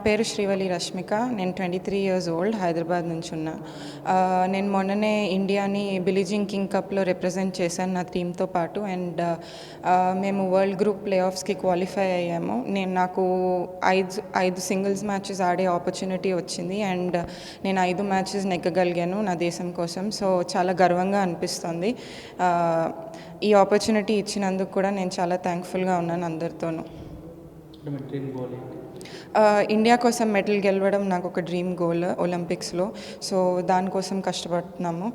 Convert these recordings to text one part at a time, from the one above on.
పేరు శ్రీవల్లి రష్మిక. నేను 23 years old, Hyderabad నుంచి ఉన్నా. నేను మొన్ననే ఇండియాని బిలీ జీన్ కింగ్ కప్లో రిప్రజెంట్ చేశాను నా టీంతో పాటు. అండ్ మేము వరల్డ్ గ్రూప్ ప్లే ఆఫ్స్కి క్వాలిఫై అయ్యాము. నాకు ఐదు సింగిల్స్ మ్యాచెస్ ఆడే ఆపర్చునిటీ వచ్చింది. అండ్ నేను 5 మ్యాచెస్ నెగ్గగలిగాను నా దేశం కోసం. సో చాలా గర్వంగా అనిపిస్తుంది. ఈ ఆపర్చునిటీ ఇచ్చినందుకు కూడా నేను చాలా థ్యాంక్ఫుల్గా ఉన్నాను అందరితోనూ. ఇండియా కోసం మెడల్ గెలవడం నాకు ఒక డ్రీమ్ గోల్ ఒలింపిక్స్లో. సో దానికోసం కష్టపడుతున్నాము.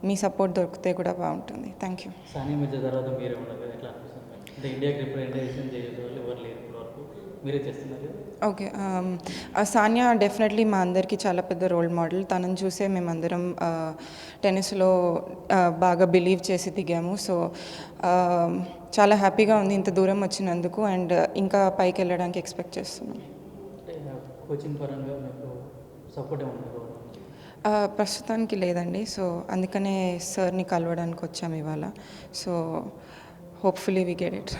మీ సపోర్ట్ దొరికితే కూడా బాగుంటుంది. Thank you. సానియా మిర్జా తర్వాత మీరే ఉన్నారు, ఎట్లా అనిపిస్తుంది? అంటే ఇండియాకి రిప్రజెంటేషన్ చేసే వాళ్ళు ఎవరు లేరు ఇప్పటివరకు, మీరే చేస్తున్నారు. ఓకే, సానియా డెఫినెట్లీ మా అందరికీ చాలా పెద్ద రోల్ మోడల్. తనని చూసే మేమందరం టెన్నిస్లో బాగా బిలీవ్ చేసి దిగాము. సో చాలా హ్యాపీగా ఉంది ఇంత దూరం వచ్చినందుకు. అండ్ ఇంకా పైకి వెళ్ళడానికి ఎక్స్పెక్ట్ చేస్తున్నాం. కోచింగ్ పరంగా మీకు సపోర్ట్ ఏమన్నా? ప్రస్తుతానికి లేదండి. సో అందుకనే సార్ని కలవడానికి వచ్చాము ఇవాళ. So hopefully we get it.